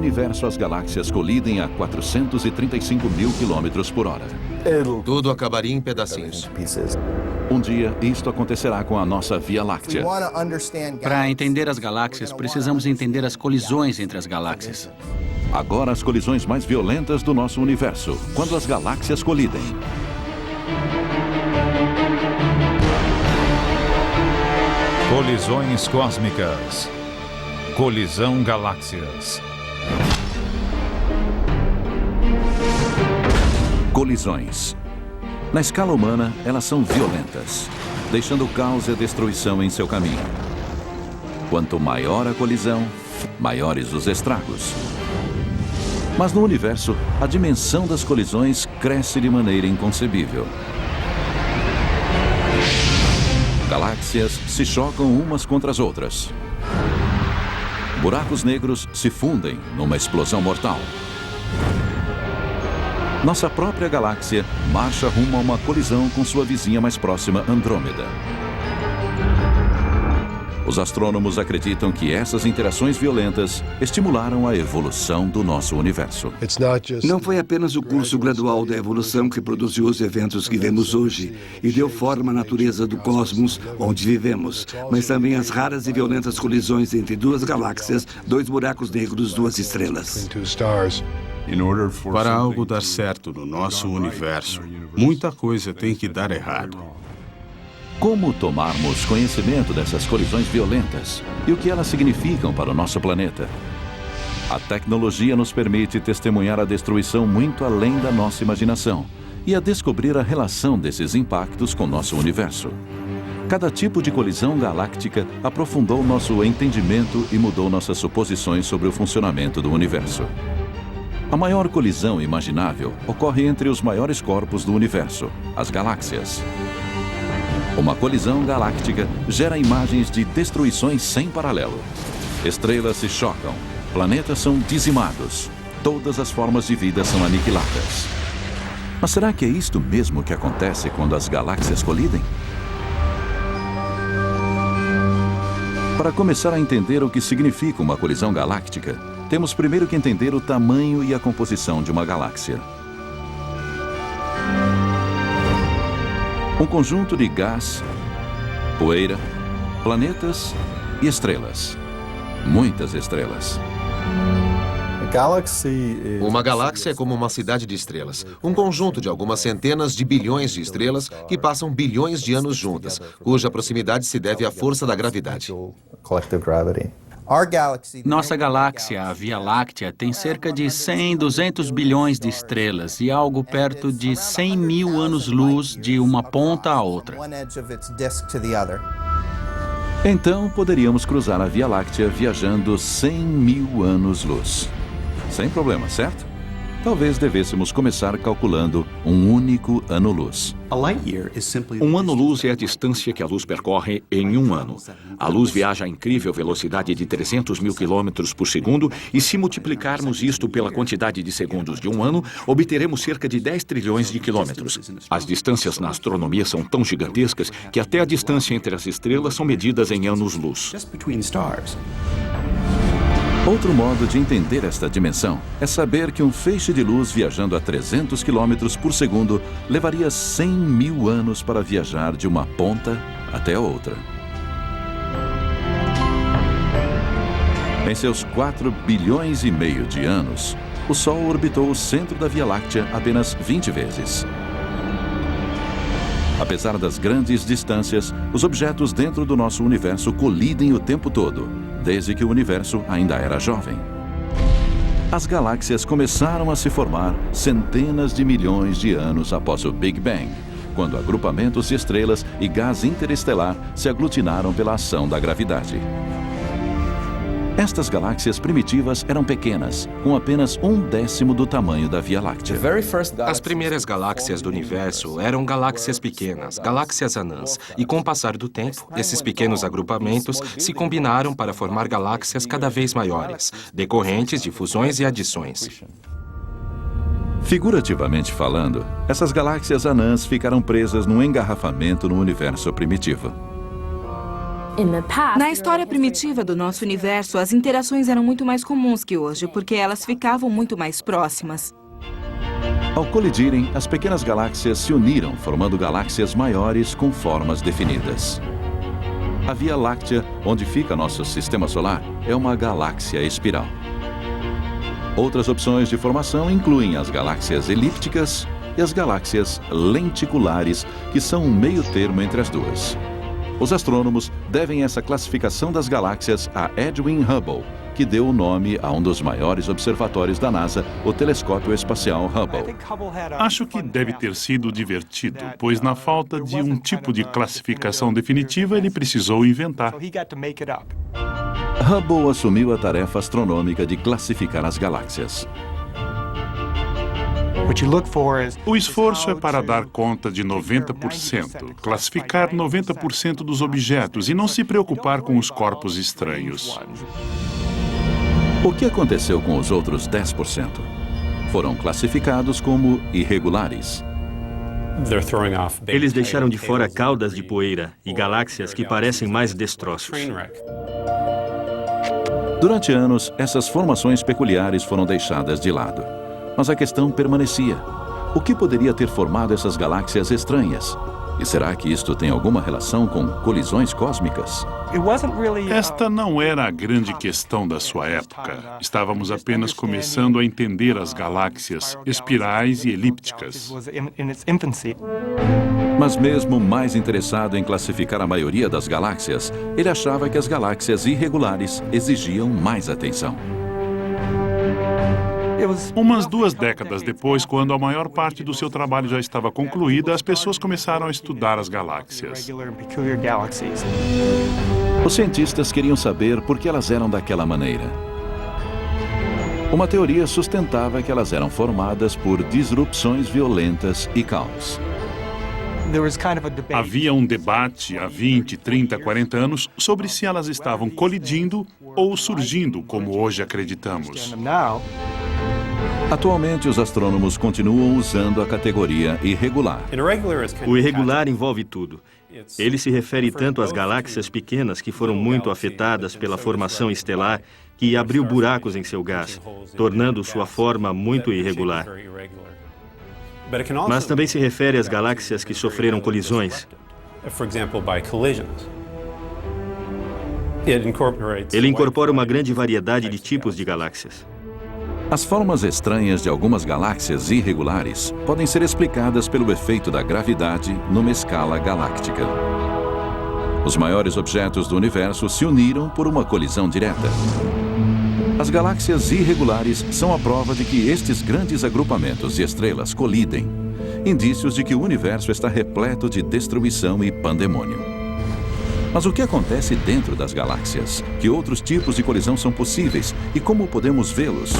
universo as galáxias colidem a 435 mil quilômetros por hora. Tudo acabaria em pedacinhos. Um dia, isto acontecerá com a nossa Via Láctea. Para entender as galáxias, precisamos entender as colisões entre as galáxias. Agora as colisões mais violentas do nosso universo, quando as galáxias colidem. Colisões cósmicas. Colisão galáxias. Colisões. Na escala humana, elas são violentas, deixando caos e destruição em seu caminho. Quanto maior a colisão, maiores os estragos. Mas no universo, a dimensão das colisões cresce de maneira inconcebível. Galáxias se chocam umas contra as outras. Buracos negros se fundem numa explosão mortal. Nossa própria galáxia marcha rumo a uma colisão com sua vizinha mais próxima, Andrômeda. Os astrônomos acreditam que essas interações violentas estimularam a evolução do nosso universo. Não foi apenas o curso gradual da evolução que produziu os eventos que vemos hoje e deu forma à natureza do cosmos onde vivemos, mas também as raras e violentas colisões entre duas galáxias, dois buracos negros, duas estrelas. Para algo dar certo no nosso universo, muita coisa tem que dar errado. Como tomarmos conhecimento dessas colisões violentas e o que elas significam para o nosso planeta? A tecnologia nos permite testemunhar a destruição muito além da nossa imaginação e a descobrir a relação desses impactos com nosso universo. Cada tipo de colisão galáctica aprofundou nosso entendimento e mudou nossas suposições sobre o funcionamento do universo. A maior colisão imaginável ocorre entre os maiores corpos do universo, as galáxias. Uma colisão galáctica gera imagens de destruições sem paralelo. Estrelas se chocam, planetas são dizimados, todas as formas de vida são aniquiladas. Mas será que é isto mesmo que acontece quando as galáxias colidem? Para começar a entender o que significa uma colisão galáctica, temos primeiro que entender o tamanho e a composição de uma galáxia. Um conjunto de gás, poeira, planetas e estrelas. Muitas estrelas. Uma galáxia é como uma cidade de estrelas, um conjunto de algumas centenas de bilhões de estrelas que passam bilhões de anos juntas, cuja proximidade se deve à força da gravidade. Nossa galáxia, a Via Láctea, tem cerca de 100, 200 bilhões de estrelas e algo perto de 100 mil anos-luz de uma ponta à outra. Então, poderíamos cruzar a Via Láctea viajando 100 mil anos-luz. Sem problema, certo? Talvez devêssemos começar calculando um único ano-luz. Um ano-luz é a distância que a luz percorre em um ano. A luz viaja a incrível velocidade de 300 mil quilômetros por segundo e se multiplicarmos isto pela quantidade de segundos de um ano, obteremos cerca de 10 trilhões de quilômetros. As distâncias na astronomia são tão gigantescas que até a distância entre as estrelas são medidas em anos-luz. Outro modo de entender esta dimensão é saber que um feixe de luz viajando a 300 km por segundo levaria 100 mil anos para viajar de uma ponta até a outra. Em seus 4 bilhões e meio de anos, o Sol orbitou o centro da Via Láctea apenas 20 vezes. Apesar das grandes distâncias, os objetos dentro do nosso universo colidem o tempo todo, desde que o universo ainda era jovem. As galáxias começaram a se formar centenas de milhões de anos após o Big Bang, quando agrupamentos de estrelas e gás interestelar se aglutinaram pela ação da gravidade. Estas galáxias primitivas eram pequenas, com apenas 1/10 do tamanho da Via Láctea. As primeiras galáxias do universo eram galáxias pequenas, galáxias anãs, e com o passar do tempo, esses pequenos agrupamentos se combinaram para formar galáxias cada vez maiores, decorrentes de fusões e adições. Figurativamente falando, essas galáxias anãs ficaram presas num engarrafamento no universo primitivo. Na história primitiva do nosso universo, as interações eram muito mais comuns que hoje, porque elas ficavam muito mais próximas. Ao colidirem, as pequenas galáxias se uniram, formando galáxias maiores com formas definidas. A Via Láctea, onde fica nosso sistema solar, é uma galáxia espiral. Outras opções de formação incluem as galáxias elípticas e as galáxias lenticulares, que são um meio termo entre as duas. Os astrônomos devem essa classificação das galáxias a Edwin Hubble, que deu o nome a um dos maiores observatórios da NASA, o Telescópio Espacial Hubble. Acho que deve ter sido divertido, pois na falta de um tipo de classificação definitiva, ele precisou inventar. Hubble assumiu a tarefa astronômica de classificar as galáxias. O esforço é para dar conta de 90%, classificar 90% dos objetos e não se preocupar com os corpos estranhos. O que aconteceu com os outros 10%? Foram classificados como irregulares. Eles deixaram de fora caudas de poeira e galáxias que parecem mais destroços. Durante anos, essas formações peculiares foram deixadas de lado. Mas a questão permanecia. O que poderia ter formado essas galáxias estranhas? E será que isto tem alguma relação com colisões cósmicas? Esta não era a grande questão da sua época. Estávamos apenas começando a entender as galáxias espirais e elípticas. Mas mesmo mais interessado em classificar a maioria das galáxias, ele achava que as galáxias irregulares exigiam mais atenção. Umas 2 décadas depois, quando a maior parte do seu trabalho já estava concluída, as pessoas começaram a estudar as galáxias. Os cientistas queriam saber por que elas eram daquela maneira. Uma teoria sustentava que elas eram formadas por disrupções violentas e caos. Havia um debate há 20, 30, 40 anos sobre se elas estavam colidindo ou surgindo, como hoje acreditamos. Atualmente, os astrônomos continuam usando a categoria irregular. O irregular envolve tudo. Ele se refere tanto às galáxias pequenas que foram muito afetadas pela formação estelar que abriu buracos em seu gás, tornando sua forma muito irregular. Mas também se refere às galáxias que sofreram colisões. Ele incorpora uma grande variedade de tipos de galáxias. As formas estranhas de algumas galáxias irregulares podem ser explicadas pelo efeito da gravidade numa escala galáctica. Os maiores objetos do universo se uniram por uma colisão direta. As galáxias irregulares são a prova de que estes grandes agrupamentos de estrelas colidem, indícios de que o universo está repleto de destruição e pandemônio. Mas o que acontece dentro das galáxias? Que outros tipos de colisão são possíveis e como podemos vê-los?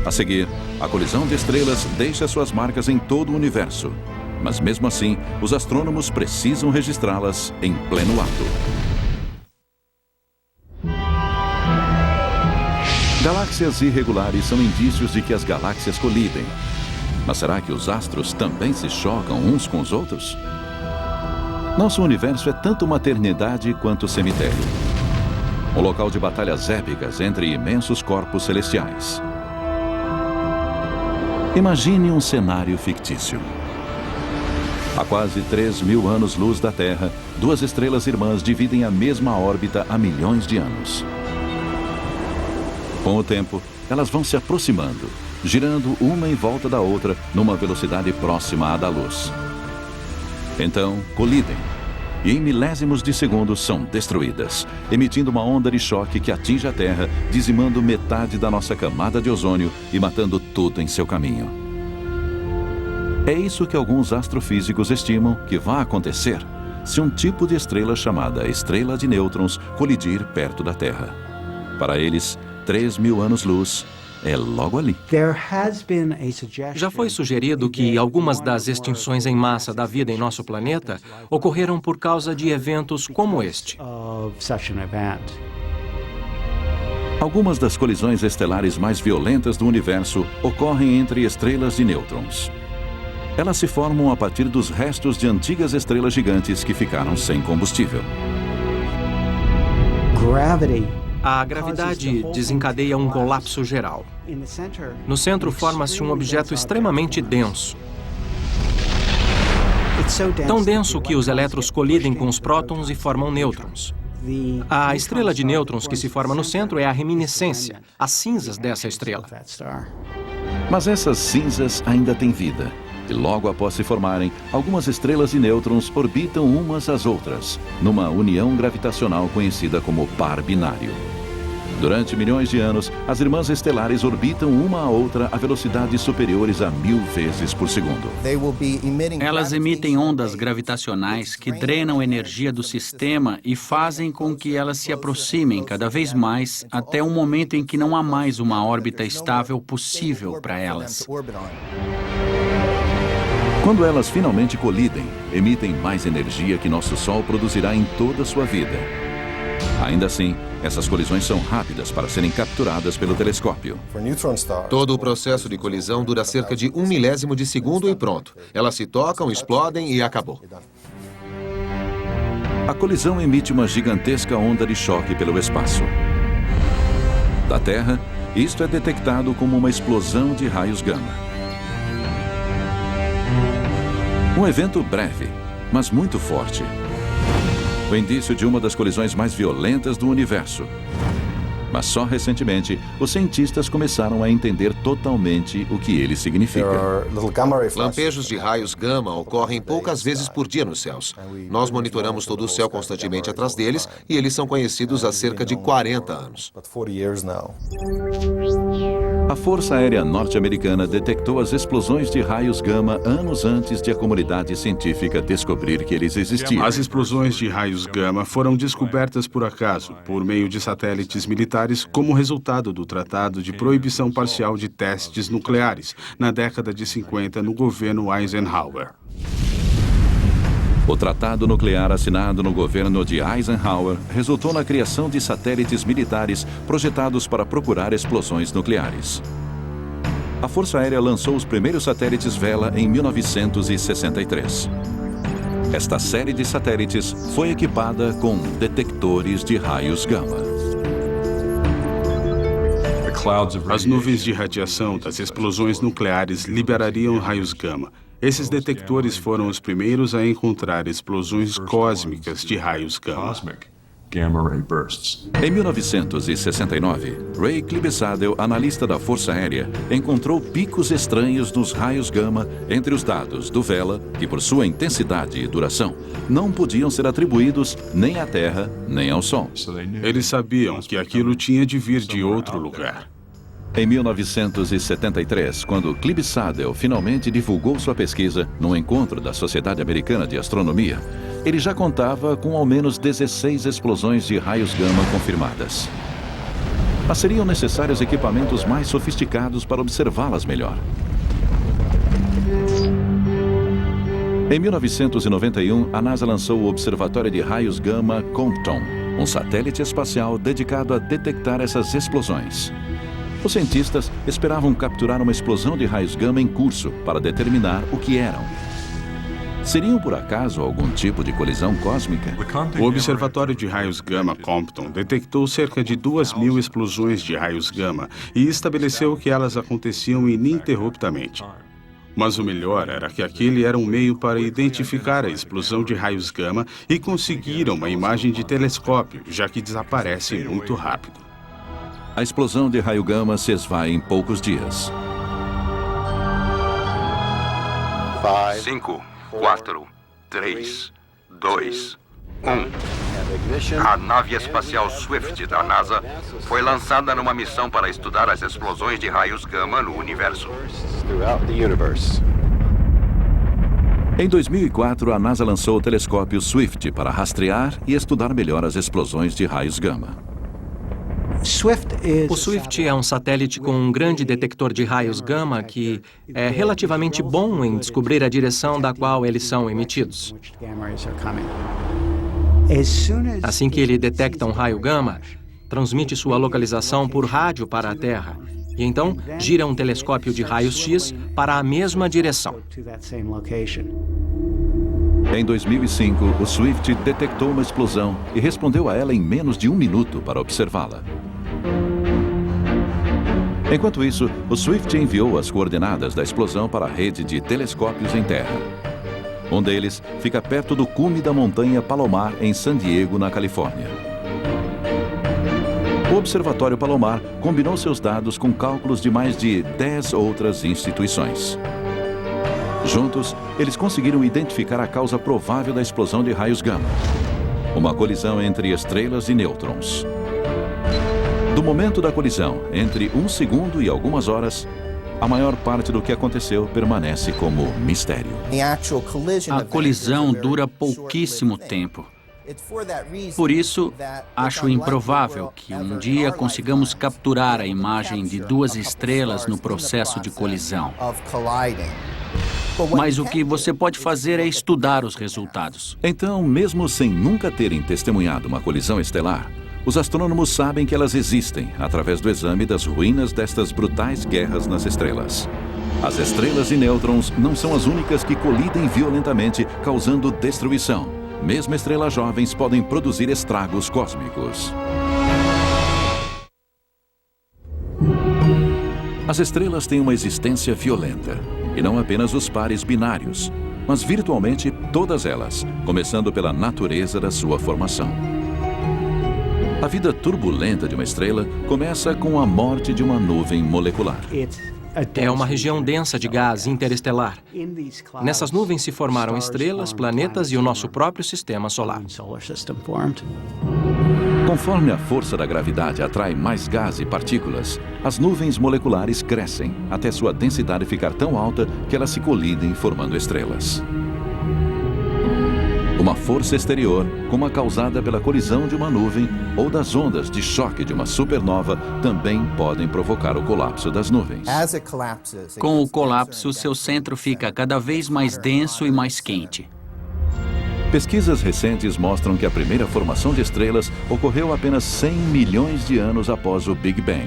A seguir, a colisão de estrelas deixa suas marcas em todo o universo. Mas mesmo assim, os astrônomos precisam registrá-las em pleno ato. Galáxias irregulares são indícios de que as galáxias colidem. Mas será que os astros também se chocam uns com os outros? Nosso universo é tanto maternidade quanto cemitério. Um local de batalhas épicas entre imensos corpos celestiais. Imagine um cenário fictício. A quase 3.000 anos-luz da Terra, 2 estrelas irmãs dividem a mesma órbita há milhões de anos. Com o tempo, elas vão se aproximando, girando uma em volta da outra numa velocidade próxima à da luz. Então, colidem, e em milésimos de segundos são destruídas, emitindo uma onda de choque que atinge a Terra, dizimando metade da nossa camada de ozônio e matando tudo em seu caminho. É isso que alguns astrofísicos estimam que vai acontecer se um tipo de estrela chamada estrela de nêutrons colidir perto da Terra. Para eles, 3.000 anos-luz é logo ali. Já foi sugerido que algumas das extinções em massa da vida em nosso planeta ocorreram por causa de eventos como este. Algumas das colisões estelares mais violentas do universo ocorrem entre estrelas de nêutrons. Elas se formam a partir dos restos de antigas estrelas gigantes que ficaram sem combustível. A gravidade desencadeia um colapso geral. No centro forma-se um objeto extremamente denso. Tão denso que os elétrons colidem com os prótons e formam nêutrons. A estrela de nêutrons que se forma no centro é a reminiscência, as cinzas dessa estrela. Mas essas cinzas ainda têm vida. E logo após se formarem, algumas estrelas de nêutrons orbitam umas às outras, numa união gravitacional conhecida como par binário. Durante milhões de anos, as irmãs estelares orbitam uma a outra a velocidades superiores a 1000 vezes por segundo. Elas emitem ondas gravitacionais que drenam energia do sistema e fazem com que elas se aproximem cada vez mais até um momento em que não há mais uma órbita estável possível para elas. Quando elas finalmente colidem, emitem mais energia que nosso Sol produzirá em toda a sua vida. Ainda assim, essas colisões são rápidas para serem capturadas pelo telescópio. Todo o processo de colisão dura cerca de 1 milésimo de segundo e pronto. Elas se tocam, explodem e acabou. A colisão emite uma gigantesca onda de choque pelo espaço. Da Terra, isto é detectado como uma explosão de raios gama. Um evento breve, mas muito forte. O indício de uma das colisões mais violentas do universo. Mas só recentemente, os cientistas começaram a entender totalmente o que ele significa. Lampejos de raios gama ocorrem poucas vezes por dia nos céus. Nós monitoramos todo o céu constantemente atrás deles e eles são conhecidos há cerca de 40 anos. A Força Aérea Norte-Americana detectou as explosões de raios gama anos antes de a comunidade científica descobrir que eles existiam. As explosões de raios gama foram descobertas por acaso, por meio de satélites militares, como resultado do Tratado de Proibição Parcial de Testes Nucleares, na década de 50, no governo Eisenhower. O tratado nuclear assinado no governo de Eisenhower resultou na criação de satélites militares projetados para procurar explosões nucleares. A Força Aérea lançou os primeiros satélites Vela em 1963. Esta série de satélites foi equipada com detectores de raios gama. As nuvens de radiação das explosões nucleares liberariam raios gama. Esses detectores foram os primeiros a encontrar explosões cósmicas de raios gama. Em 1969, Ray Clibsadel, analista da Força Aérea, encontrou picos estranhos nos raios gama entre os dados do Vela, que por sua intensidade e duração, não podiam ser atribuídos nem à Terra, nem ao Sol. Eles sabiam que aquilo tinha de vir de outro lugar. Em 1973, quando Clibsadel finalmente divulgou sua pesquisa num encontro da Sociedade Americana de Astronomia, ele já contava com ao menos 16 explosões de raios gama confirmadas. Mas seriam necessários equipamentos mais sofisticados para observá-las melhor. Em 1991, a NASA lançou o Observatório de Raios Gama Compton, um satélite espacial dedicado a detectar essas explosões. Os cientistas esperavam capturar uma explosão de raios gama em curso para determinar o que eram. Seriam, por acaso, algum tipo de colisão cósmica? O Observatório de Raios Gama Compton detectou cerca de 2.000 explosões de raios gama e estabeleceu que elas aconteciam ininterruptamente. Mas o melhor era que aquele era um meio para identificar a explosão de raios gama e conseguiram uma imagem de telescópio, já que desaparece muito rápido. A explosão de raio gama se esvai em poucos dias. 5, 4, 3, 2, 1. A nave espacial Swift da NASA foi lançada numa missão para estudar as explosões de raios gama no universo. Em 2004, a NASA lançou o telescópio Swift para rastrear e estudar melhor as explosões de raios gama. O Swift é um satélite com um grande detector de raios gama que é relativamente bom em descobrir a direção da qual eles são emitidos. Assim que ele detecta um raio gama, transmite sua localização por rádio para a Terra e então gira um telescópio de raios X para a mesma direção. Em 2005, o Swift detectou uma explosão e respondeu a ela em menos de 1 minuto para observá-la. Enquanto isso, o Swift enviou as coordenadas da explosão para a rede de telescópios em terra. Um deles fica perto do cume da montanha Palomar, em San Diego, na Califórnia. O Observatório Palomar combinou seus dados com cálculos de mais de 10 outras instituições. Juntos, eles conseguiram identificar a causa provável da explosão de raios gama: uma colisão entre estrelas e nêutrons. Do momento da colisão, entre 1 segundo e algumas horas, a maior parte do que aconteceu permanece como mistério. A colisão dura pouquíssimo tempo. Por isso, acho improvável que um dia consigamos capturar a imagem de 2 estrelas no processo de colisão. Mas o que você pode fazer é estudar os resultados. Então, mesmo sem nunca terem testemunhado uma colisão estelar, os astrônomos sabem que elas existem através do exame das ruínas destas brutais guerras nas estrelas. As estrelas e nêutrons não são as únicas que colidem violentamente, causando destruição. Mesmo estrelas jovens podem produzir estragos cósmicos. As estrelas têm uma existência violenta, e não apenas os pares binários, mas virtualmente todas elas, começando pela natureza da sua formação. A vida turbulenta de uma estrela começa com a morte de uma nuvem molecular. É uma região densa de gás interestelar. Nessas nuvens se formaram estrelas, planetas e o nosso próprio sistema solar. Conforme a força da gravidade atrai mais gás e partículas, as nuvens moleculares crescem até sua densidade ficar tão alta que elas se colidem formando estrelas. Uma força exterior, como a causada pela colisão de uma nuvem ou das ondas de choque de uma supernova, também podem provocar o colapso das nuvens. Com o colapso, seu centro fica cada vez mais denso e mais quente. Pesquisas recentes mostram que a primeira formação de estrelas ocorreu apenas 100 milhões de anos após o Big Bang.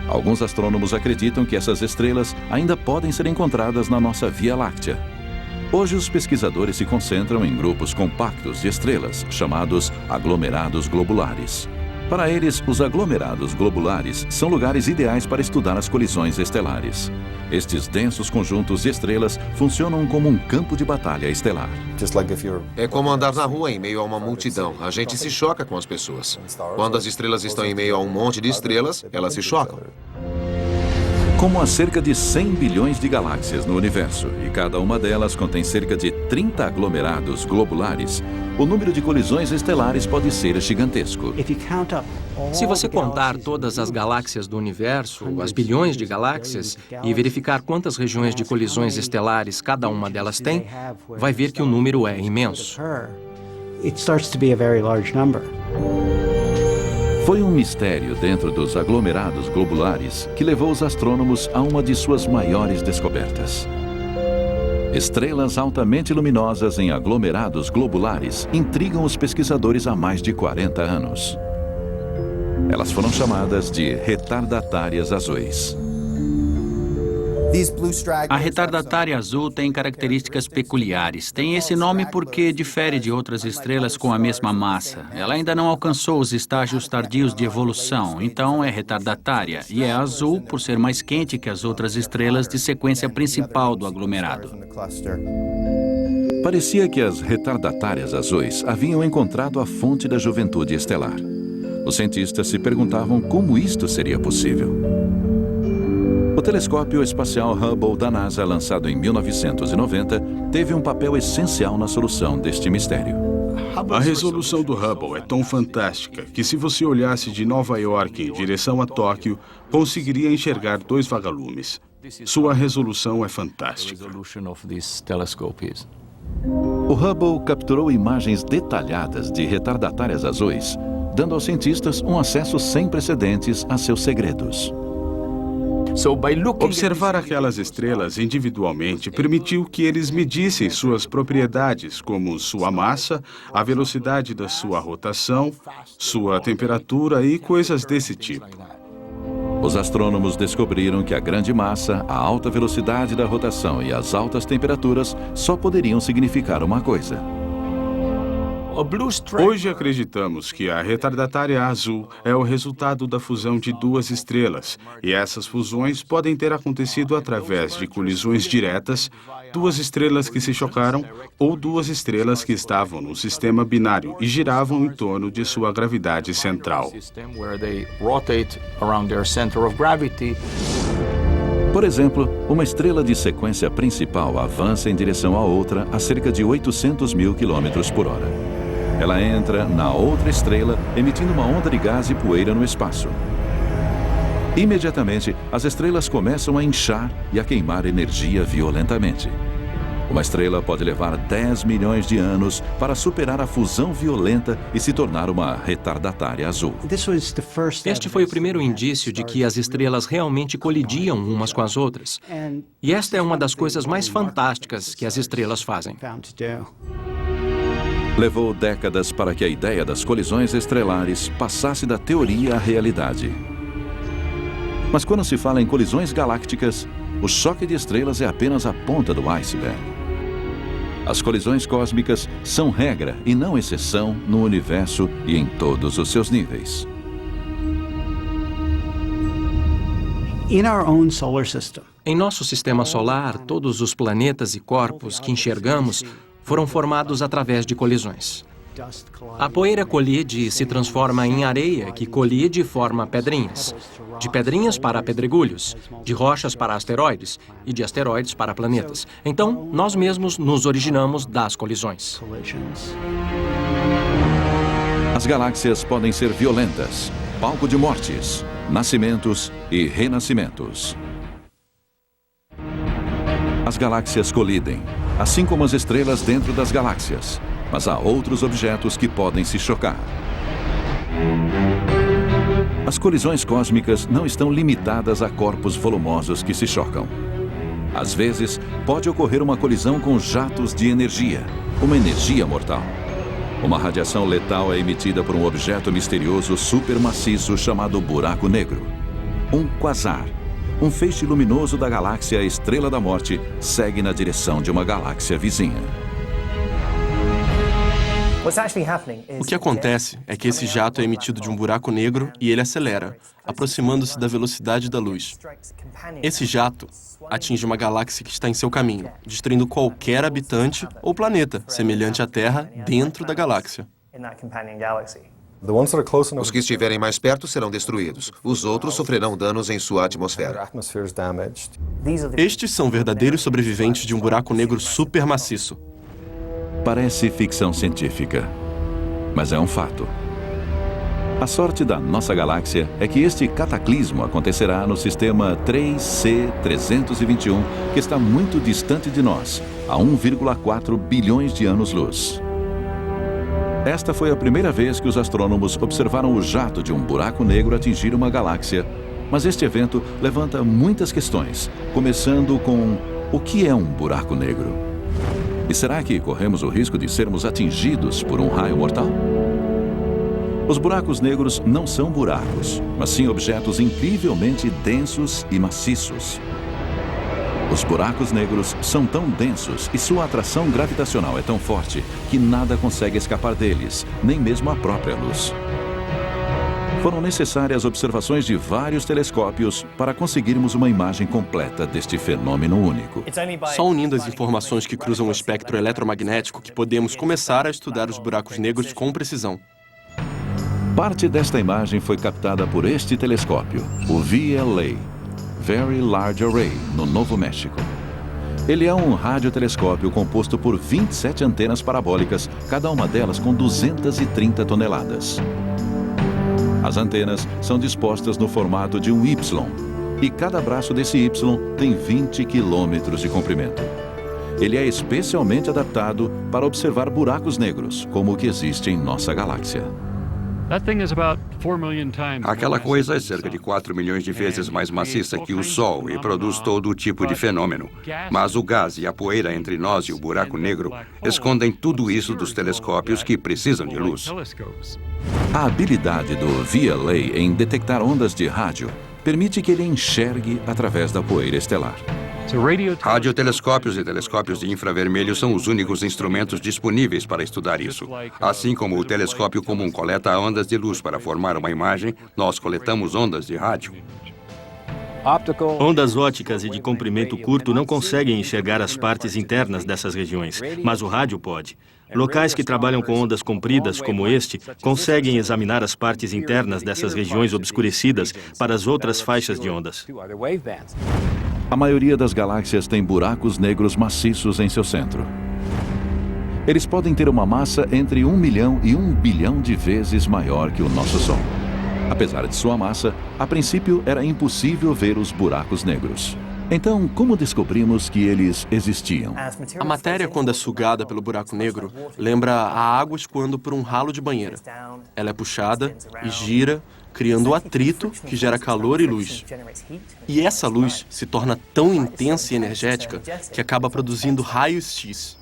Alguns astrônomos acreditam que essas estrelas ainda podem ser encontradas na nossa Via Láctea. Hoje, os pesquisadores se concentram em grupos compactos de estrelas, chamados aglomerados globulares. Para eles, os aglomerados globulares são lugares ideais para estudar as colisões estelares. Estes densos conjuntos de estrelas funcionam como um campo de batalha estelar. É como andar na rua em meio a uma multidão. A gente se choca com as pessoas. Quando as estrelas estão em meio a um monte de estrelas, elas se chocam. Como há cerca de 100 bilhões de galáxias no universo e cada uma delas contém cerca de 30 aglomerados globulares, o número de colisões estelares pode ser gigantesco. Se você contar todas as galáxias do universo, as bilhões de galáxias, e verificar quantas regiões de colisões estelares cada uma delas tem, vai ver que o número é imenso. Foi um mistério dentro dos aglomerados globulares que levou os astrônomos a uma de suas maiores descobertas. Estrelas altamente luminosas em aglomerados globulares intrigam os pesquisadores há mais de 40 anos. Elas foram chamadas de retardatárias azuis. A retardatária azul tem características peculiares. Tem esse nome porque difere de outras estrelas com a mesma massa. Ela ainda não alcançou os estágios tardios de evolução, então é retardatária. E é azul por ser mais quente que as outras estrelas de sequência principal do aglomerado. Parecia que as retardatárias azuis haviam encontrado a fonte da juventude estelar. Os cientistas se perguntavam como isto seria possível. O telescópio espacial Hubble da NASA, lançado em 1990, teve um papel essencial na solução deste mistério. A resolução do Hubble é tão fantástica que, se você olhasse de Nova York em direção a Tóquio, conseguiria enxergar 2 vagalumes. Sua resolução é fantástica. O Hubble capturou imagens detalhadas de retardatárias azuis, dando aos cientistas um acesso sem precedentes a seus segredos. Observar aquelas estrelas individualmente permitiu que eles medissem suas propriedades, como sua massa, a velocidade da sua rotação, sua temperatura e coisas desse tipo. Os astrônomos descobriram que a grande massa, a alta velocidade da rotação e as altas temperaturas só poderiam significar uma coisa. Hoje acreditamos que a retardatária azul é o resultado da fusão de duas estrelas, e essas fusões podem ter acontecido através de colisões diretas, duas estrelas que se chocaram ou duas estrelas que estavam no sistema binário e giravam em torno de sua gravidade central. Por exemplo, uma estrela de sequência principal avança em direção à outra a cerca de 800 mil quilômetros por hora. Ela entra na outra estrela, emitindo uma onda de gás e poeira no espaço. Imediatamente, as estrelas começam a inchar e a queimar energia violentamente. Uma estrela pode levar 10 milhões de anos para superar a fusão violenta e se tornar uma retardatária azul. Este foi o primeiro indício de que as estrelas realmente colidiam umas com as outras. E esta é uma das coisas mais fantásticas que as estrelas fazem. Levou décadas para que a ideia das colisões estelares passasse da teoria à realidade. Mas quando se fala em colisões galácticas, o choque de estrelas é apenas a ponta do iceberg. As colisões cósmicas são regra e não exceção no universo e em todos os seus níveis. Em nosso sistema solar, todos os planetas e corpos que enxergamos foram formados através de colisões. A poeira colide e se transforma em areia, que colide e forma pedrinhas. De pedrinhas para pedregulhos, de rochas para asteroides e de asteroides para planetas. Então, nós mesmos nos originamos das colisões. As galáxias podem ser violentas, palco de mortes, nascimentos e renascimentos. As galáxias colidem, assim como as estrelas dentro das galáxias, mas há outros objetos que podem se chocar. As colisões cósmicas não estão limitadas a corpos volumosos que se chocam. Às vezes, pode ocorrer uma colisão com jatos de energia, uma energia mortal. Uma radiação letal é emitida por um objeto misterioso supermaciço chamado buraco negro. Um quasar. Um feixe luminoso da galáxia Estrela da Morte segue na direção de uma galáxia vizinha. O que acontece é que esse jato é emitido de um buraco negro e ele acelera, aproximando-se da velocidade da luz. Esse jato atinge uma galáxia que está em seu caminho, destruindo qualquer habitante ou planeta semelhante à Terra dentro da galáxia. Os que estiverem mais perto serão destruídos. Os outros sofrerão danos em sua atmosfera. Estes são verdadeiros sobreviventes de um buraco negro supermaciço. Parece ficção científica, mas é um fato. A sorte da nossa galáxia é que este cataclismo acontecerá no sistema 3C321, que está muito distante de nós, a 1,4 bilhões de anos-luz. Esta foi a primeira vez que os astrônomos observaram o jato de um buraco negro atingir uma galáxia, mas este evento levanta muitas questões, começando com: o que é um buraco negro? E será que corremos o risco de sermos atingidos por um raio mortal? Os buracos negros não são buracos, mas sim objetos incrivelmente densos e maciços. Os buracos negros são tão densos e sua atração gravitacional é tão forte que nada consegue escapar deles, nem mesmo a própria luz. Foram necessárias observações de vários telescópios para conseguirmos uma imagem completa deste fenômeno único. Só unindo as informações que cruzam o espectro eletromagnético que podemos começar a estudar os buracos negros com precisão. Parte desta imagem foi captada por este telescópio, o VLA, Very Large Array, no Novo México. Ele é um radiotelescópio composto por 27 antenas parabólicas, cada uma delas com 230 toneladas. As antenas são dispostas no formato de um Y, e cada braço desse Y tem 20 quilômetros de comprimento. Ele é especialmente adaptado para observar buracos negros, como o que existe em nossa galáxia. Aquela coisa é cerca de 4 milhões de vezes mais maciça que o Sol e produz todo tipo de fenômeno. Mas o gás e a poeira entre nós e o buraco negro escondem tudo isso dos telescópios que precisam de luz. A habilidade do VLA em detectar ondas de rádio permite que ele enxergue através da poeira estelar. Radiotelescópios e telescópios de infravermelho são os únicos instrumentos disponíveis para estudar isso. Assim como o telescópio comum coleta ondas de luz para formar uma imagem, nós coletamos ondas de rádio. Ondas ópticas e de comprimento curto não conseguem enxergar as partes internas dessas regiões, mas o rádio pode. Locais que trabalham com ondas compridas, como este, conseguem examinar as partes internas dessas regiões obscurecidas para as outras faixas de ondas. A maioria das galáxias tem buracos negros maciços em seu centro. Eles podem ter uma massa entre 1 milhão e 1 bilhão de vezes maior que o nosso Sol. Apesar de sua massa, a princípio era impossível ver os buracos negros. Então, como descobrimos que eles existiam? A matéria, quando é sugada pelo buraco negro, lembra a água escoando por um ralo de banheira. Ela é puxada e gira, criando atrito que gera calor e luz. E essa luz se torna tão intensa e energética que acaba produzindo raios X.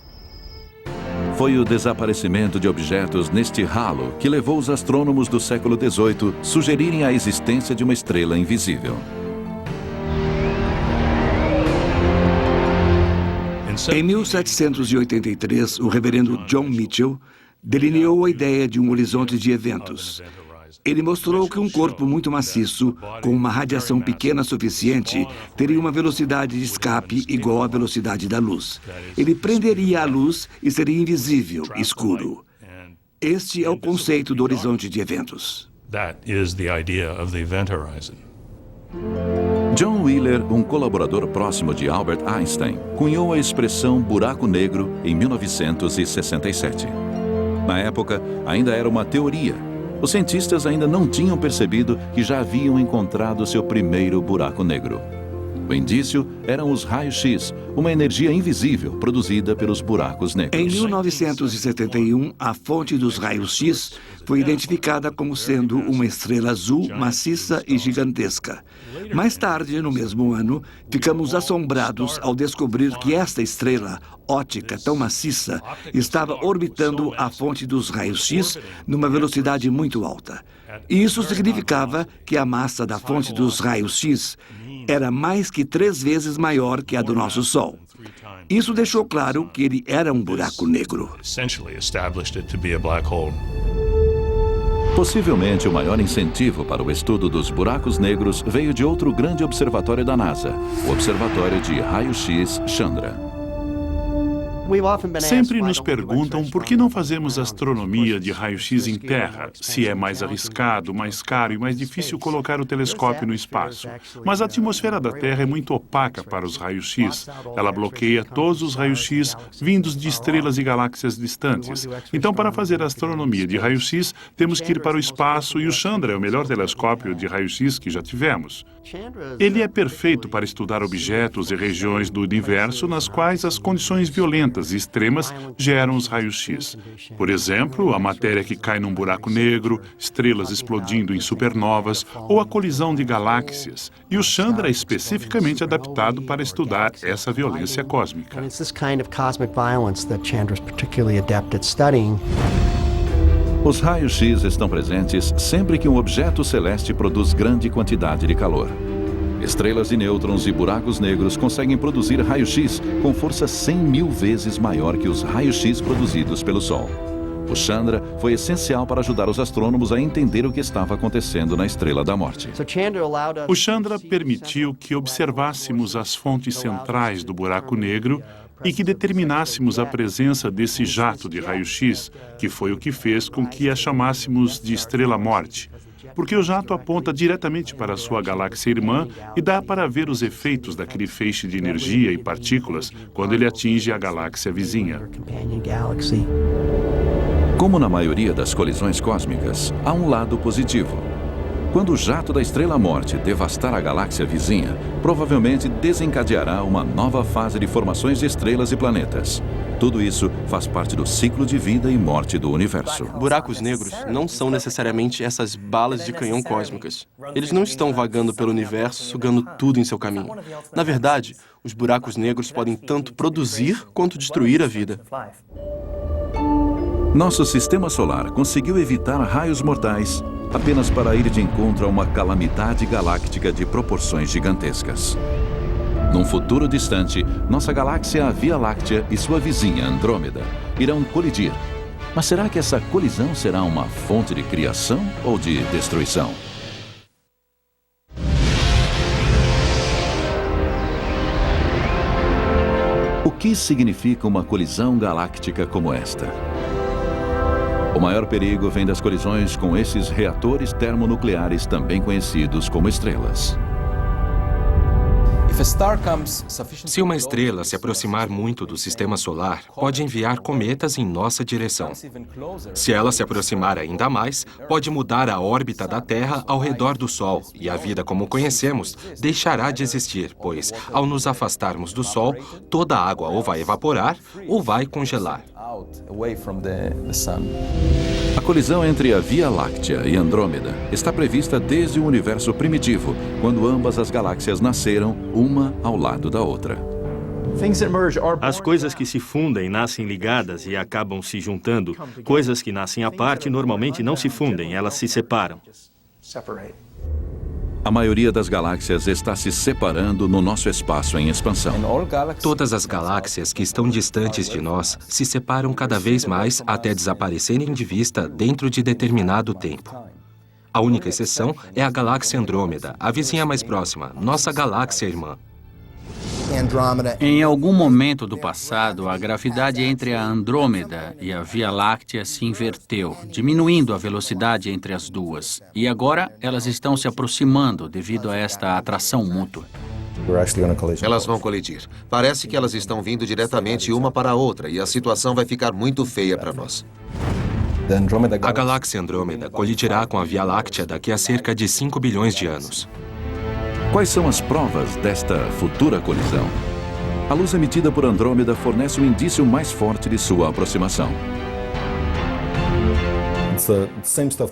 Foi o desaparecimento de objetos neste ralo que levou os astrônomos do século XVIII a sugerirem a existência de uma estrela invisível. Em 1783, o reverendo John Mitchell delineou a ideia de um horizonte de eventos. Ele mostrou que um corpo muito maciço, com uma radiação pequena suficiente, teria uma velocidade de escape igual à velocidade da luz. Ele prenderia a luz e seria invisível, escuro. Este é o conceito do horizonte de eventos. John Wheeler, um colaborador próximo de Albert Einstein, cunhou a expressão buraco negro em 1967. Na época, ainda era uma teoria. Os cientistas ainda não tinham percebido que já haviam encontrado seu primeiro buraco negro. O indício eram os raios-x, uma energia invisível produzida pelos buracos negros. Em 1971, a fonte dos raios-x foi identificada como sendo uma estrela azul maciça e gigantesca. Mais tarde, no mesmo ano, ficamos assombrados ao descobrir que esta estrela óptica tão maciça estava orbitando a fonte dos raios-x numa velocidade muito alta. E isso significava que a massa da fonte dos raios-x era mais que 3 vezes maior que a do nosso Sol. Isso deixou claro que ele era um buraco negro. Possivelmente o maior incentivo para o estudo dos buracos negros veio de outro grande observatório da NASA, o Observatório de Raio-X Chandra. Sempre nos perguntam por que não fazemos astronomia de raio-x em Terra, se é mais arriscado, mais caro e mais difícil colocar o telescópio no espaço. Mas a atmosfera da Terra é muito opaca para os raios-x. Ela bloqueia todos os raios-x vindos de estrelas e galáxias distantes. Então, para fazer astronomia de raio-x, temos que ir para o espaço e o Chandra é o melhor telescópio de raio-x que já tivemos. Ele é perfeito para estudar objetos e regiões do universo nas quais as condições violentas e extremas geram os raios-x. Por exemplo, a matéria que cai num buraco negro, estrelas explodindo em supernovas ou a colisão de galáxias. E o Chandra é especificamente adaptado para estudar essa violência cósmica. Os raios-x estão presentes sempre que um objeto celeste produz grande quantidade de calor. Estrelas de nêutrons e buracos negros conseguem produzir raio-x com força 100.000 vezes maior que os raios-x produzidos pelo Sol. O Chandra foi essencial para ajudar os astrônomos a entender o que estava acontecendo na Estrela da Morte. O Chandra permitiu que observássemos as fontes centrais do buraco negro e que determinássemos a presença desse jato de raio-x, que foi o que fez com que a chamássemos de estrela-morte. Porque o jato aponta diretamente para a sua galáxia irmã e dá para ver os efeitos daquele feixe de energia e partículas quando ele atinge a galáxia vizinha. Como na maioria das colisões cósmicas, há um lado positivo. Quando o jato da estrela-morte devastar a galáxia vizinha, provavelmente desencadeará uma nova fase de formações de estrelas e planetas. Tudo isso faz parte do ciclo de vida e morte do universo. Buracos negros não são necessariamente essas balas de canhão cósmicas. Eles não estão vagando pelo universo, sugando tudo em seu caminho. Na verdade, os buracos negros podem tanto produzir quanto destruir a vida. Nosso sistema solar conseguiu evitar raios mortais apenas para ir de encontro a uma calamidade galáctica de proporções gigantescas. Num futuro distante, nossa galáxia, a Via Láctea, e sua vizinha, Andrômeda, irão colidir. Mas será que essa colisão será uma fonte de criação ou de destruição? O que significa uma colisão galáctica como esta? O maior perigo vem das colisões com esses reatores termonucleares, também conhecidos como estrelas. Se uma estrela se aproximar muito do sistema solar, pode enviar cometas em nossa direção. Se ela se aproximar ainda mais, pode mudar a órbita da Terra ao redor do Sol, e a vida como conhecemos deixará de existir, pois, ao nos afastarmos do Sol, toda a água ou vai evaporar ou vai congelar. A colisão entre a Via Láctea e Andrômeda está prevista desde o universo primitivo, quando ambas as galáxias nasceram, uma ao lado da outra. As coisas que se fundem nascem ligadas e acabam se juntando. Coisas que nascem à parte normalmente não se fundem, elas se separam. A maioria das galáxias está se separando no nosso espaço em expansão. Todas as galáxias que estão distantes de nós se separam cada vez mais até desaparecerem de vista dentro de determinado tempo. A única exceção é a galáxia Andrômeda, a vizinha mais próxima, nossa galáxia irmã. Em algum momento do passado, a gravidade entre a Andrômeda e a Via Láctea se inverteu, diminuindo a velocidade entre as duas. E agora elas estão se aproximando devido a esta atração mútua. Elas vão colidir. Parece que elas estão vindo diretamente uma para a outra e a situação vai ficar muito feia para nós. A galáxia Andrômeda colidirá com a Via Láctea daqui a cerca de 5 bilhões de anos. Quais são as provas desta futura colisão? A luz emitida por Andrômeda fornece um indício mais forte de sua aproximação.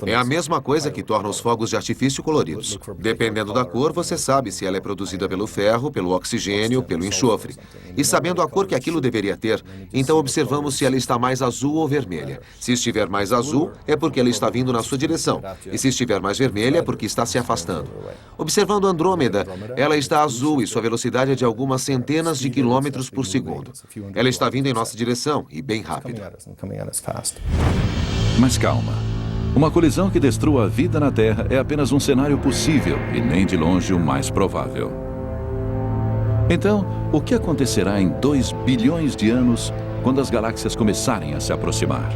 É a mesma coisa que torna os fogos de artifício coloridos. Dependendo da cor, você sabe se ela é produzida pelo ferro, pelo oxigênio, pelo enxofre. E sabendo a cor que aquilo deveria ter, então observamos se ela está mais azul ou vermelha. Se estiver mais azul, é porque ela está vindo na sua direção. E se estiver mais vermelha, é porque está se afastando. Observando Andrômeda, ela está azul e sua velocidade é de algumas centenas de quilômetros por segundo. Ela está vindo em nossa direção e bem rápido. Mas calma. Uma colisão que destrua a vida na Terra é apenas um cenário possível e nem de longe o mais provável. Então, o que acontecerá em 2 bilhões de anos quando as galáxias começarem a se aproximar?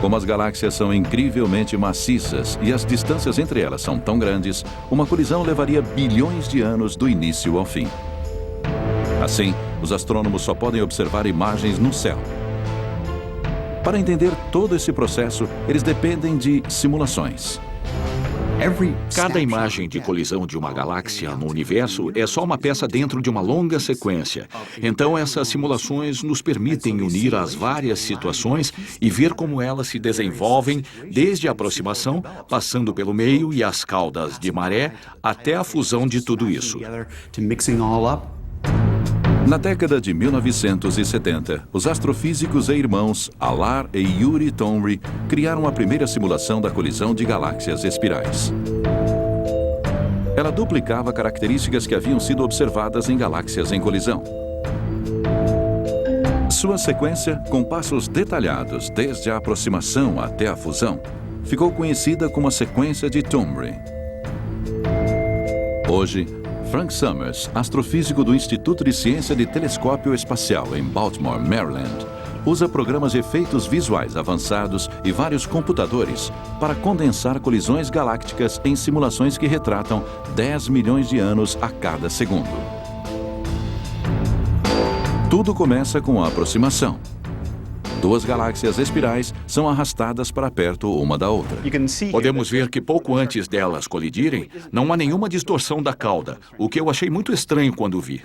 Como as galáxias são incrivelmente maciças e as distâncias entre elas são tão grandes, uma colisão levaria bilhões de anos do início ao fim. Assim, os astrônomos só podem observar imagens no céu. Para entender todo esse processo, eles dependem de simulações. Cada imagem de colisão de uma galáxia no universo é só uma peça dentro de uma longa sequência. Então, essas simulações nos permitem unir as várias situações e ver como elas se desenvolvem desde a aproximação, passando pelo meio e as caudas de maré, até a fusão de tudo isso. Na década de 1970, os astrofísicos e irmãos Alar e Yuri Tomry criaram a primeira simulação da colisão de galáxias espirais. Ela duplicava características que haviam sido observadas em galáxias em colisão. Sua sequência, com passos detalhados desde a aproximação até a fusão, ficou conhecida como a sequência de Tomry. Hoje, Frank Summers, astrofísico do Instituto de Ciência de Telescópio Espacial em Baltimore, Maryland, usa programas de efeitos visuais avançados e vários computadores para condensar colisões galácticas em simulações que retratam 10 milhões de anos a cada segundo. Tudo começa com a aproximação. 2 galáxias espirais são arrastadas para perto uma da outra. Podemos ver que pouco antes delas colidirem, não há nenhuma distorção da cauda, o que eu achei muito estranho quando vi.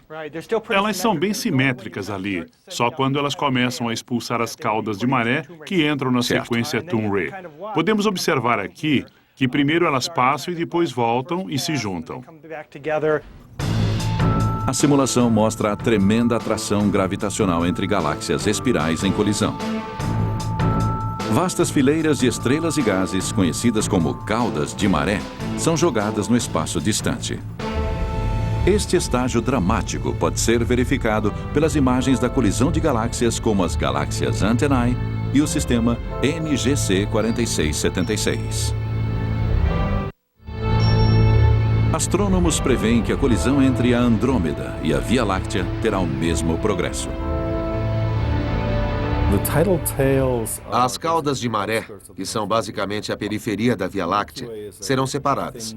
Elas são bem simétricas ali, só quando elas começam a expulsar as caudas de maré que entram na sequência Tomry. Podemos observar aqui que primeiro elas passam e depois voltam e se juntam. A simulação mostra a tremenda atração gravitacional entre galáxias espirais em colisão. Vastas fileiras de estrelas e gases, conhecidas como caudas de maré, são jogadas no espaço distante. Este estágio dramático pode ser verificado pelas imagens da colisão de galáxias como as galáxias Antennae e o sistema NGC 4676. Astrônomos preveem que a colisão entre a Andrômeda e a Via Láctea terá o mesmo progresso. As caudas de maré, que são basicamente a periferia da Via Láctea, serão separadas.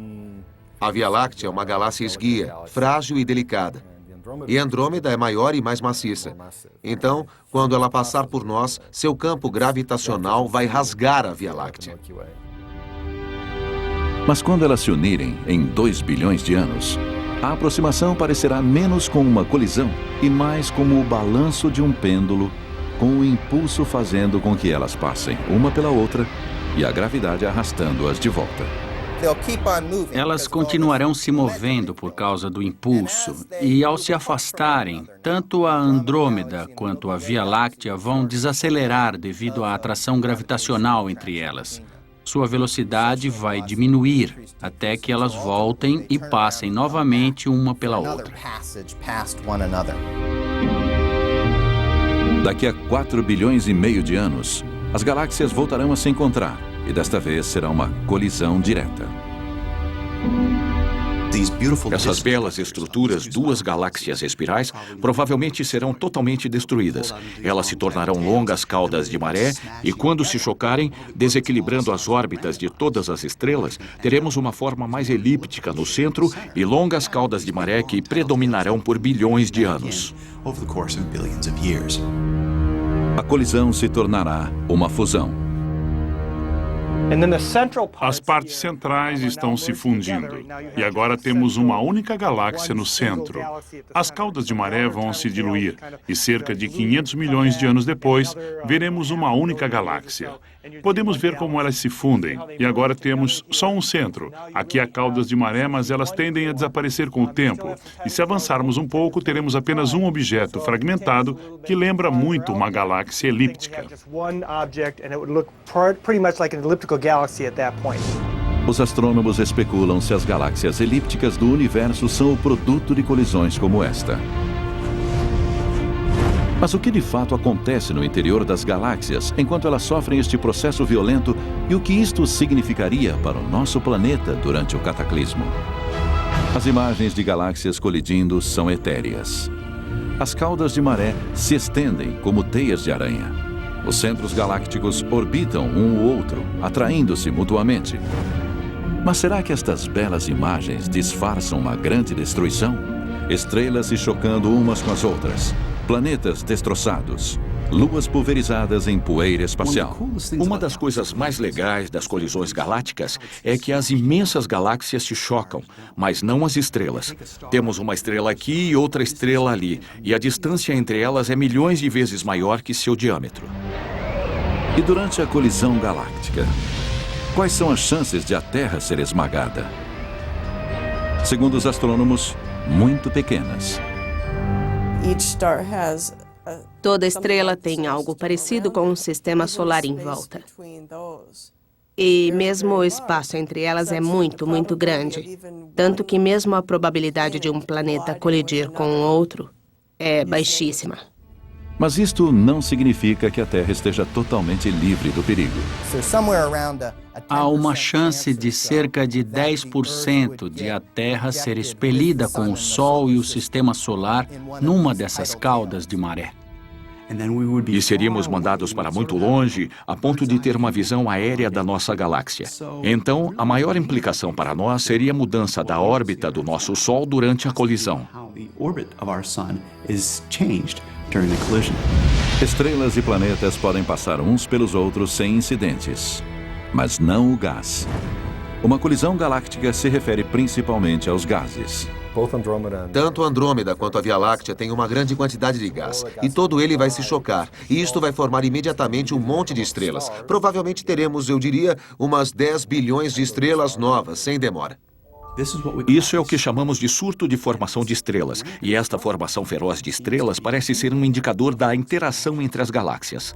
A Via Láctea é uma galáxia esguia, frágil e delicada. E Andrômeda é maior e mais maciça. Então, quando ela passar por nós, seu campo gravitacional vai rasgar a Via Láctea. Mas quando elas se unirem em 2 bilhões de anos, a aproximação parecerá menos como uma colisão e mais como o balanço de um pêndulo, com o impulso fazendo com que elas passem uma pela outra e a gravidade arrastando-as de volta. Elas continuarão se movendo por causa do impulso e, ao se afastarem, tanto a Andrômeda quanto a Via Láctea vão desacelerar devido à atração gravitacional entre elas. Sua velocidade vai diminuir até que elas voltem e passem novamente uma pela outra. Daqui a 4 bilhões e meio de anos, as galáxias voltarão a se encontrar e desta vez será uma colisão direta. Essas belas estruturas, duas galáxias espirais, provavelmente serão totalmente destruídas. Elas se tornarão longas caudas de maré e, quando se chocarem, desequilibrando as órbitas de todas as estrelas, teremos uma forma mais elíptica no centro e longas caudas de maré que predominarão por bilhões de anos. A colisão se tornará uma fusão. As partes centrais estão se fundindo e agora temos uma única galáxia no centro. As caudas de maré vão se diluir e cerca de 500 milhões de anos depois, veremos uma única galáxia. Podemos ver como elas se fundem e agora temos só um centro. Aqui há caudas de maré, mas elas tendem a desaparecer com o tempo. E se avançarmos um pouco, teremos apenas um objeto fragmentado que lembra muito uma galáxia elíptica. Os astrônomos especulam se as galáxias elípticas do universo são o produto de colisões como esta. Mas o que de fato acontece no interior das galáxias enquanto elas sofrem este processo violento e o que isto significaria para o nosso planeta durante o cataclismo? As imagens de galáxias colidindo são etéreas. As caudas de maré se estendem como teias de aranha. Os centros galácticos orbitam um o outro, atraindo-se mutuamente. Mas será que estas belas imagens disfarçam uma grande destruição? Estrelas se chocando umas com as outras, planetas destroçados, luas pulverizadas em poeira espacial. Uma das coisas mais legais das colisões galácticas é que as imensas galáxias se chocam, mas não as estrelas. Temos uma estrela aqui e outra estrela ali, e a distância entre elas é milhões de vezes maior que seu diâmetro. E durante a colisão galáctica, quais são as chances de a Terra ser esmagada? Segundo os astrônomos, muito pequenas. Toda estrela tem algo parecido com um sistema solar em volta. E mesmo o espaço entre elas é muito, muito grande. Tanto que mesmo a probabilidade de um planeta colidir com um outro é baixíssima. Mas isto não significa que a Terra esteja totalmente livre do perigo. Há uma chance de cerca de 10% de a Terra ser expelida com o Sol e o Sistema Solar numa dessas caudas de maré. E seríamos mandados para muito longe, a ponto de ter uma visão aérea da nossa galáxia. Então, a maior implicação para nós seria a mudança da órbita do nosso Sol durante a colisão. Estrelas e planetas podem passar uns pelos outros sem incidentes, mas não o gás. Uma colisão galáctica se refere principalmente aos gases. Tanto Andrômeda quanto a Via Láctea têm uma grande quantidade de gás, e todo ele vai se chocar, e isto vai formar imediatamente um monte de estrelas. Provavelmente teremos, eu diria, umas 10 bilhões de estrelas novas, sem demora. Isso é o que chamamos de surto de formação de estrelas, e esta formação feroz de estrelas parece ser um indicador da interação entre as galáxias.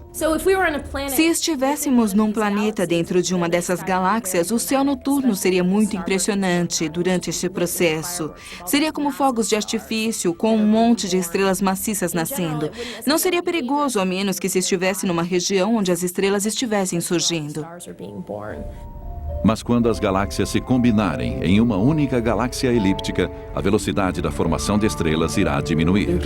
Se estivéssemos num planeta dentro de uma dessas galáxias, o céu noturno seria muito impressionante durante este processo. Seria como fogos de artifício, com um monte de estrelas maciças nascendo. Não seria perigoso, a menos que se estivesse numa região onde as estrelas estivessem surgindo. Mas quando as galáxias se combinarem em uma única galáxia elíptica, a velocidade da formação de estrelas irá diminuir.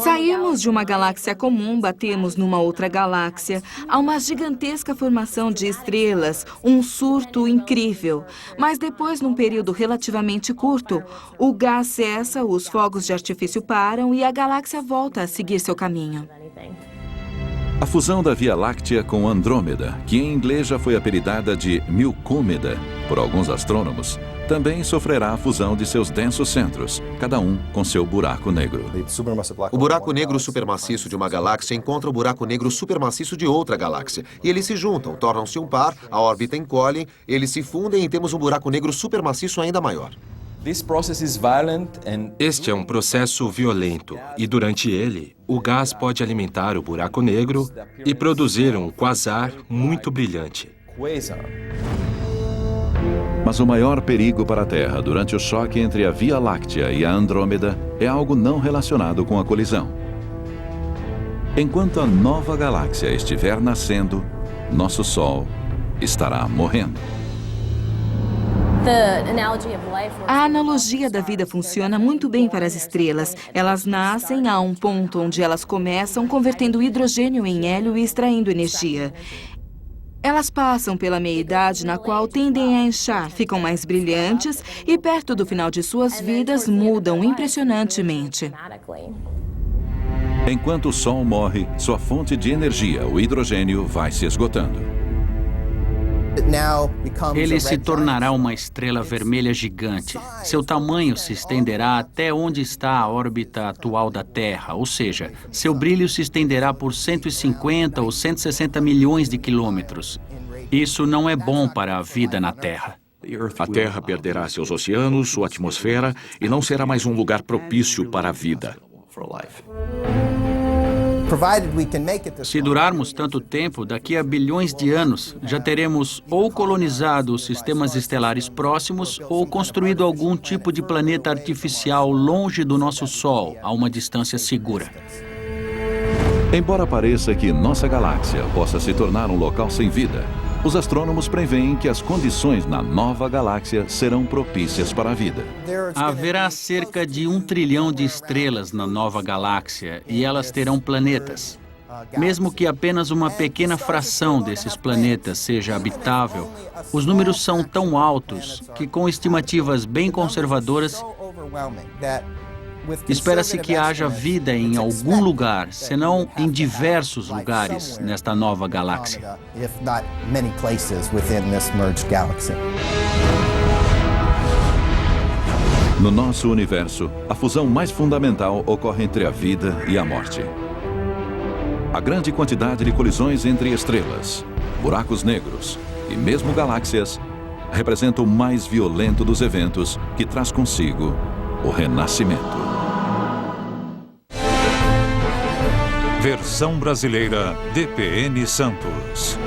Saímos de uma galáxia comum, batemos numa outra galáxia, há uma gigantesca formação de estrelas, um surto incrível. Mas depois, num período relativamente curto, o gás cessa, os fogos de artifício param e a galáxia volta a seguir seu caminho. A fusão da Via Láctea com Andrômeda, que em inglês já foi apelidada de Milcômeda por alguns astrônomos, também sofrerá a fusão de seus densos centros, cada um com seu buraco negro. O buraco negro supermaciço de uma galáxia encontra o buraco negro supermaciço de outra galáxia. E eles se juntam, tornam-se um par, a órbita encolhe, eles se fundem e temos um buraco negro supermaciço ainda maior. Este é um processo violento e, durante ele, o gás pode alimentar o buraco negro e produzir um quasar muito brilhante. Mas o maior perigo para a Terra durante o choque entre a Via Láctea e a Andrômeda é algo não relacionado com a colisão. Enquanto a nova galáxia estiver nascendo, nosso Sol estará morrendo. A analogia da vida funciona muito bem para as estrelas. Elas nascem a um ponto onde elas começam convertendo hidrogênio em hélio e extraindo energia. Elas passam pela meia-idade na qual tendem a inchar, ficam mais brilhantes e perto do final de suas vidas mudam impressionantemente. Enquanto o Sol morre, sua fonte de energia, o hidrogênio, vai se esgotando. Ele se tornará uma estrela vermelha gigante. Seu tamanho se estenderá até onde está a órbita atual da Terra, ou seja, seu brilho se estenderá por 150 ou 160 milhões de quilômetros. Isso não é bom para a vida na Terra. A Terra perderá seus oceanos, sua atmosfera e não será mais um lugar propício para a vida. Se durarmos tanto tempo, daqui a bilhões de anos, já teremos ou colonizado os sistemas estelares próximos ou construído algum tipo de planeta artificial longe do nosso Sol, a uma distância segura. Embora pareça que nossa galáxia possa se tornar um local sem vida, os astrônomos preveem que as condições na nova galáxia serão propícias para a vida. Haverá cerca de 1 trilhão de estrelas na nova galáxia e elas terão planetas. Mesmo que apenas uma pequena fração desses planetas seja habitável, os números são tão altos que, com estimativas bem conservadoras, espera-se que haja vida em algum lugar, senão em diversos lugares nesta nova galáxia. No nosso universo, a fusão mais fundamental ocorre entre a vida e a morte. A grande quantidade de colisões entre estrelas, buracos negros e mesmo galáxias representa o mais violento dos eventos que traz consigo o renascimento. Versão brasileira DPN Santos.